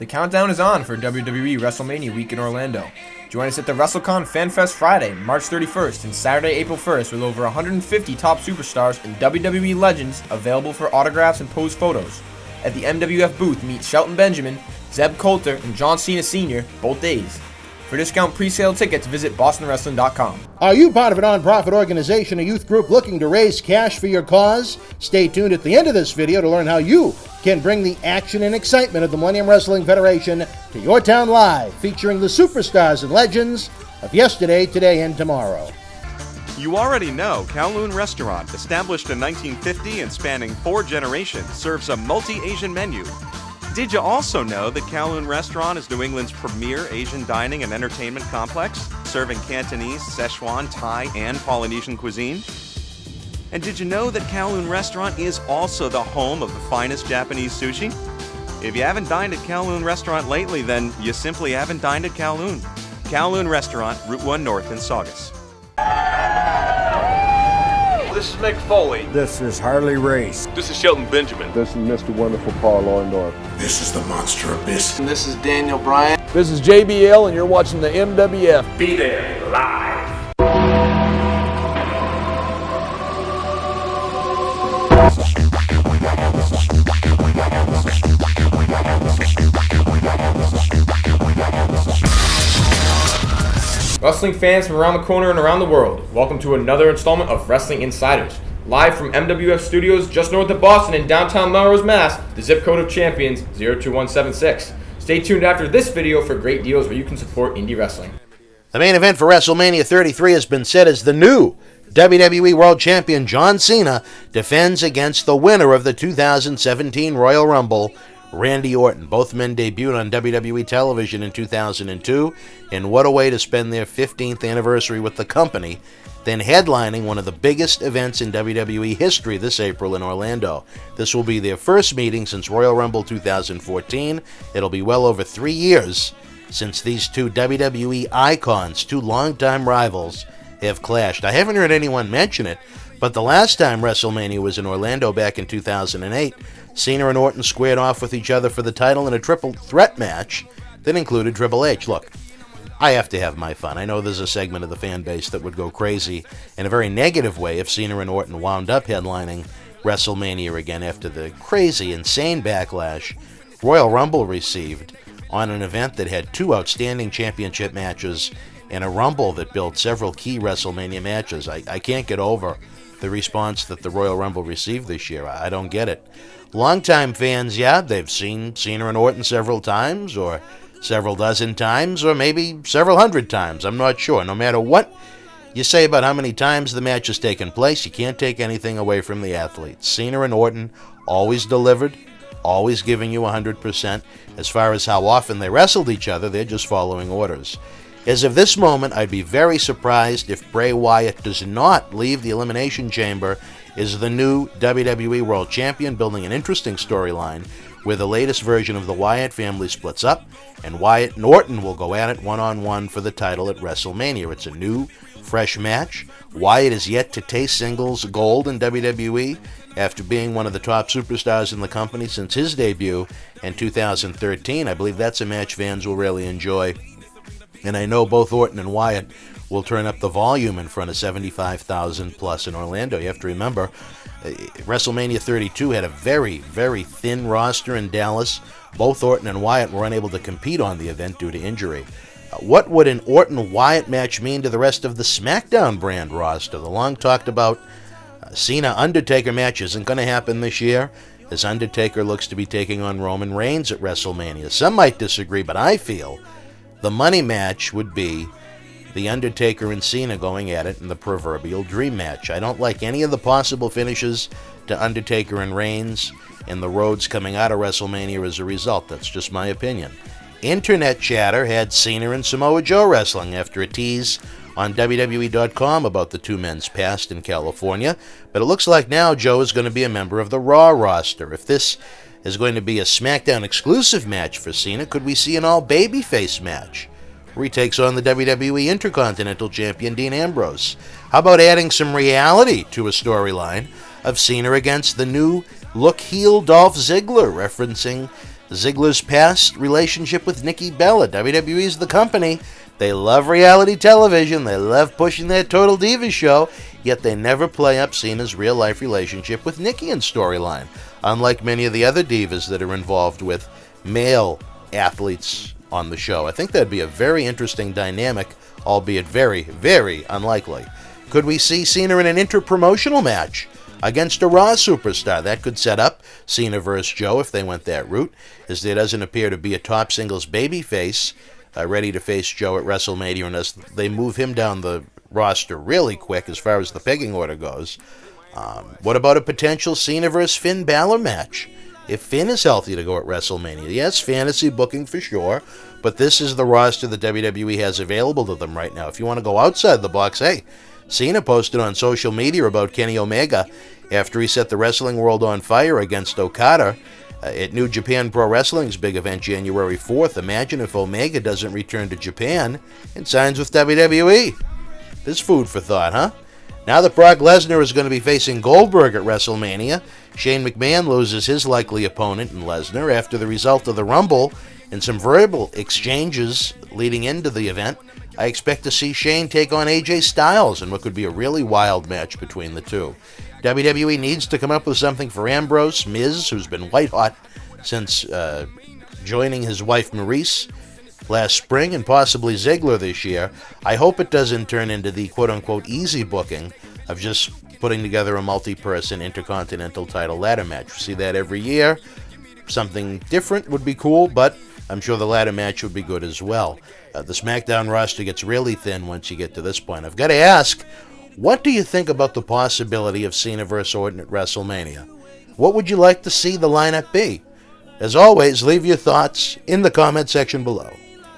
The countdown is on for WWE WrestleMania week in Orlando. Join us at the WrestleCon FanFest Friday, March 31st and Saturday, April 1st with over 150 top superstars and WWE legends available for autographs and pose photos. At the MWF booth, meet Shelton Benjamin, Zeb Coulter, and John Cena Sr. both days. For discount pre-sale tickets, visit bostonwrestling.com. Are you part of a non-profit organization or youth group looking to raise cash for your cause? Stay tuned at the end of this video to learn how you can bring the action and excitement of the Millennium Wrestling Federation to your town live, featuring the superstars and legends of yesterday, today, and tomorrow. You already know Kowloon Restaurant, established in 1950 and spanning 4 generations, serves a multi-Asian menu. Did you also know that Kowloon Restaurant is New England's premier Asian dining and entertainment complex, serving Cantonese, Szechuan, Thai, and Polynesian cuisine? And did you know that Kowloon Restaurant is also the home of the finest Japanese sushi? If you haven't dined at Kowloon Restaurant lately, then you simply haven't dined at Kowloon. Kowloon Restaurant, Route 1 North in Saugus. This is Mick Foley. This is Harley Race. This is Shelton Benjamin. This is Mr. Wonderful Paul Orndorff. This is the Monster Abyss. And this is Daniel Bryan. This is JBL, and you're watching the MWF. Be there, live. Wrestling fans from around the corner and around the world, welcome to another installment of Wrestling Insiders. Live from MWF Studios just north of Boston in downtown Melrose, Mass, the zip code of champions 02176. Stay tuned after this video for great deals where you can support indie wrestling. The main event for WrestleMania 33 has been set as the new WWE World Champion John Cena defends against the winner of the 2017 Royal Rumble, Randy Orton. Both men debuted on WWE television in 2002, and what a way to spend their 15th anniversary with the company, then headlining one of the biggest events in WWE history this April in Orlando. This will be their first meeting since Royal Rumble 2014. It'll be well over 3 years since these two WWE icons, two longtime rivals, have clashed. I haven't heard anyone mention it, but the last time WrestleMania was in Orlando back in 2008, Cena and Orton squared off with each other for the title in a triple threat match that included Triple H. Look, I have to have my fun. I know there's a segment of the fan base that would go crazy in a very negative way if Cena and Orton wound up headlining WrestleMania again after the crazy, insane backlash Royal Rumble received on an event that had 2 outstanding championship matches and a Rumble that built several key WrestleMania matches. I can't get over the response that the Royal Rumble received this year. I don't get it. Longtime fans, yeah, they've seen Cena and Orton several times, or several dozen times, or maybe several hundred times. I'm not sure. No matter what you say about how many times the match has taken place, you can't take anything away from the athletes. Cena and Orton always delivered, always giving you 100%. As far as how often they wrestled each other, they're just following orders. As of this moment, I'd be very surprised if Bray Wyatt does not leave the Elimination Chamber as the new WWE World Champion, building an interesting storyline where the latest version of the Wyatt family splits up, and Wyatt and Orton will go at it one-on-one for the title at WrestleMania. It's a new, fresh match. Wyatt is yet to taste singles gold in WWE after being one of the top superstars in the company since his debut in 2013. I believe that's a match fans will really enjoy. And I know both Orton and Wyatt will turn up the volume in front of 75,000 plus in Orlando. You have to remember, WrestleMania 32 had a very, very thin roster in Dallas. Both Orton and Wyatt were unable to compete on the event due to injury. What would an Orton-Wyatt match mean to the rest of the SmackDown brand roster? The long talked about Cena-Undertaker match isn't going to happen this year, as Undertaker looks to be taking on Roman Reigns at WrestleMania. Some might disagree, but I feel the money match would be The Undertaker and Cena going at it in the proverbial dream match. I don't like any of the possible finishes to Undertaker and Reigns and the roads coming out of WrestleMania as a result. That's just my opinion. Internet chatter had Cena and Samoa Joe wrestling after a tease on WWE.com about the two men's past in California, but it looks like now Joe is going to be a member of the Raw roster. If this is going to be a SmackDown exclusive match for Cena, could we see an all-babyface match where he takes on the WWE Intercontinental Champion Dean Ambrose? How about adding some reality to a storyline of Cena against the new look heel Dolph Ziggler, referencing Ziggler's past relationship with Nikki Bella. WWE's the company. They love reality television. They love pushing that Total Divas show, yet they never play up Cena's real-life relationship with Nikki in storyline, unlike many of the other divas that are involved with male athletes on the show. I think that'd be a very interesting dynamic, albeit very, very unlikely. Could we see Cena in an inter-promotional match against a Raw superstar? That could set up Cena versus Joe if they went that route, as there doesn't appear to be a top singles babyface ready to face Joe at WrestleMania unless they move him down the roster really quick as far as the pecking order goes. What about a potential Cena versus Finn Balor match? If Finn is healthy to go at WrestleMania, yes, fantasy booking for sure, but this is the roster the WWE has available to them right now. If you want to go outside the box, hey, Cena posted on social media about Kenny Omega after he set the wrestling world on fire against Okada at New Japan Pro Wrestling's big event January 4th. Imagine if Omega doesn't return to Japan and signs with WWE. There's food for thought, huh? Now that Brock Lesnar is going to be facing Goldberg at WrestleMania, Shane McMahon loses his likely opponent in Lesnar after the result of the Rumble and some verbal exchanges leading into the event. I expect to see Shane take on AJ Styles in what could be a really wild match between the two. WWE needs to come up with something for Ambrose, Miz, who's been white hot since joining his wife Maurice last spring, and possibly Ziggler this year. I hope it doesn't turn into the quote-unquote easy booking of just putting together a multi-person intercontinental title ladder match. We see that every year. Something different would be cool, but I'm sure the ladder match would be good as well. The SmackDown roster gets really thin once you get to this point. I've got to ask, what do you think about the possibility of Cena vs. Orton at WrestleMania? What would you like to see the lineup be? As always, leave your thoughts in the comment section below.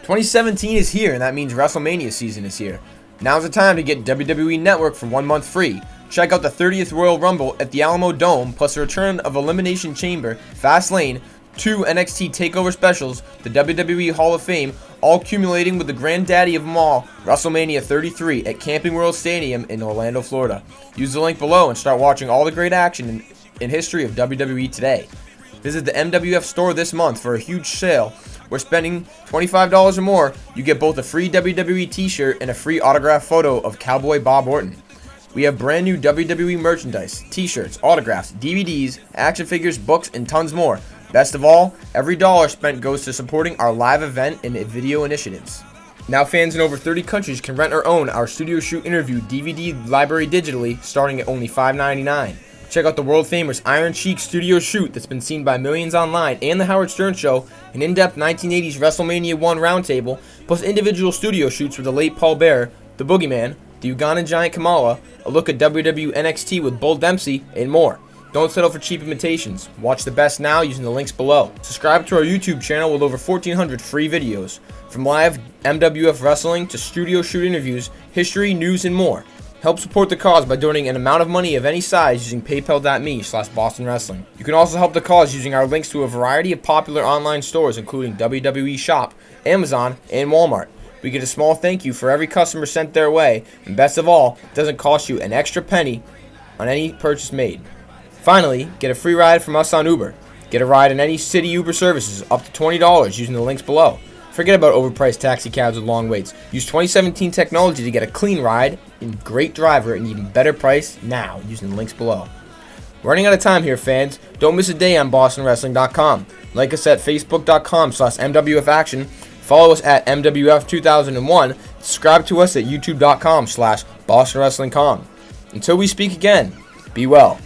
2017 is here, and that means WrestleMania season is here. Now's the time to get WWE Network for 1 month free. Check out the 30th Royal Rumble at the Alamo Dome, plus the return of Elimination Chamber, Fastlane, 2 NXT TakeOver specials, the WWE Hall of Fame, all accumulating with the granddaddy of them all, WrestleMania 33 at Camping World Stadium in Orlando, Florida. Use the link below and start watching all the great action in history of WWE today. Visit the MWF store this month for a huge sale. We're spending $25 or more. You get both a free WWE t-shirt and a free autographed photo of Cowboy Bob Orton. We have brand new WWE merchandise, t-shirts, autographs, DVDs, action figures, books, and tons more. Best of all, every dollar spent goes to supporting our live event and video initiatives. Now fans in over 30 countries can rent or own our Studio Shoot interview DVD library digitally, starting at only $5.99. Check out the world-famous Iron Sheik Studio Shoot that's been seen by millions online, and the Howard Stern Show, an in-depth 1980s WrestleMania 1 roundtable, plus individual studio shoots with the late Paul Bearer, the Boogeyman, the Ugandan Giant Kamala, a look at WWE NXT with Bull Dempsey, and more. Don't settle for cheap imitations. Watch the best now using the links below. Subscribe to our YouTube channel with over 1,400 free videos, from live MWF wrestling to studio shoot interviews, history, news, and more. Help support the cause by donating an amount of money of any size using paypal.me/Boston Wrestling. You can also help the cause using our links to a variety of popular online stores including WWE Shop, Amazon, and Walmart. We get a small thank you for every customer sent their way, and best of all, it doesn't cost you an extra penny on any purchase made. Finally, get a free ride from us on Uber. Get a ride in any city Uber services up to $20 using the links below. Forget about overpriced taxi cabs with long waits. Use 2017 technology to get a clean ride, and great driver, and even better price now using the links below. We're running out of time here, fans. Don't miss a day on BostonWrestling.com. Like us at Facebook.com/MWFAction. Follow us at MWF2001. Subscribe to us at YouTube.com/BostonWrestlingCom. Until we speak again, be well.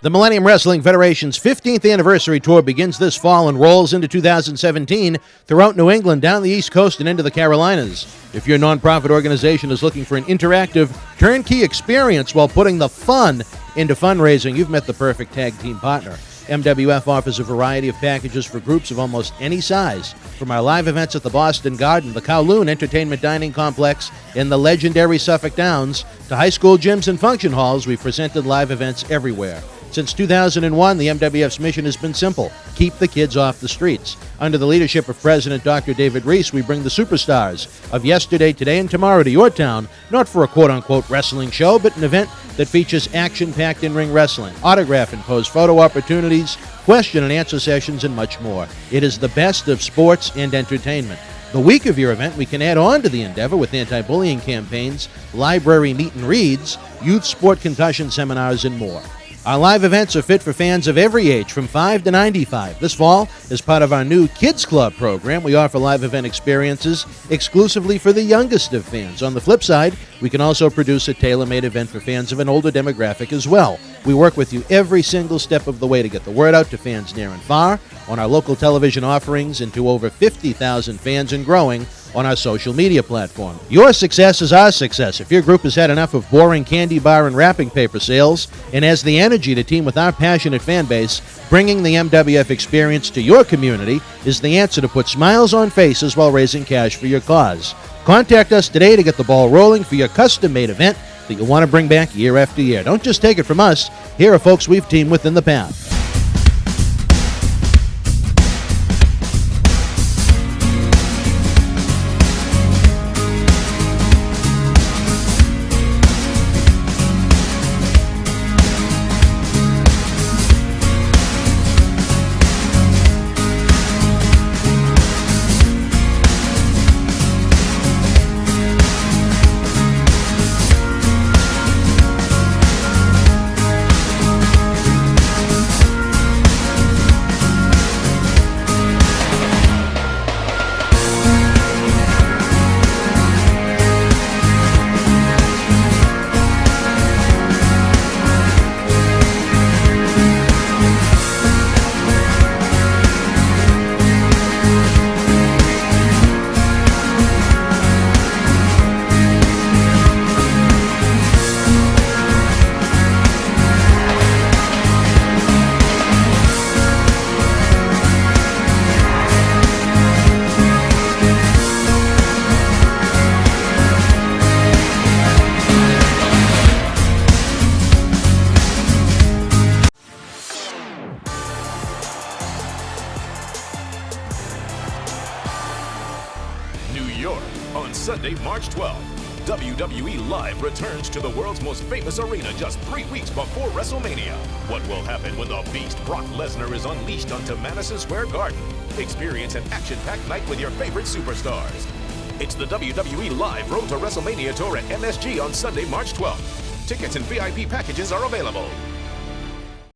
The Millennium Wrestling Federation's 15th anniversary tour begins this fall and rolls into 2017 throughout New England, down the East Coast, and into the Carolinas. If your nonprofit organization is looking for an interactive, turnkey experience while putting the fun into fundraising, you've met the perfect tag team partner. MWF offers a variety of packages for groups of almost any size, from our live events at the Boston Garden, the Kowloon Entertainment Dining Complex, and the legendary Suffolk Downs, to high school gyms and function halls. We've presented live events everywhere. Since 2001, the MWF's mission has been simple: keep the kids off the streets. Under the leadership of President Dr. David Reese, we bring the superstars of yesterday, today, and tomorrow to your town, not for a quote-unquote wrestling show, but an event that features action-packed in-ring wrestling, autograph and pose photo opportunities, question and answer sessions, and much more. It is the best of sports and entertainment. The week of your event, we can add on to the endeavor with anti-bullying campaigns, library meet and reads, youth sport concussion seminars, and more. Our live events are fit for fans of every age, from 5 to 95. This fall, as part of our new Kids Club program, we offer live event experiences exclusively for the youngest of fans. On the flip side, we can also produce a tailor-made event for fans of an older demographic as well. We work with you every single step of the way to get the word out to fans near and far, on our local television offerings, and to over 50,000 fans and growing on our social media platform. Your success is our success. If your group has had enough of boring candy bar and wrapping paper sales and has the energy to team with our passionate fan base, bringing the MWF experience to your community is the answer to put smiles on faces while raising cash for your cause. Contact us today to get the ball rolling for your custom-made event that you'll want to bring back year after year. Don't just take it from us. Here are folks we've teamed with in the past. On Sunday, March 12th, WWE Live returns to the world's most famous arena just 3 weeks before WrestleMania. What will happen when the Beast Brock Lesnar is unleashed onto Madison Square Garden? Experience an action-packed night with your favorite superstars. It's the WWE Live Road to WrestleMania Tour at MSG on Sunday, March 12th. Tickets and VIP packages are available.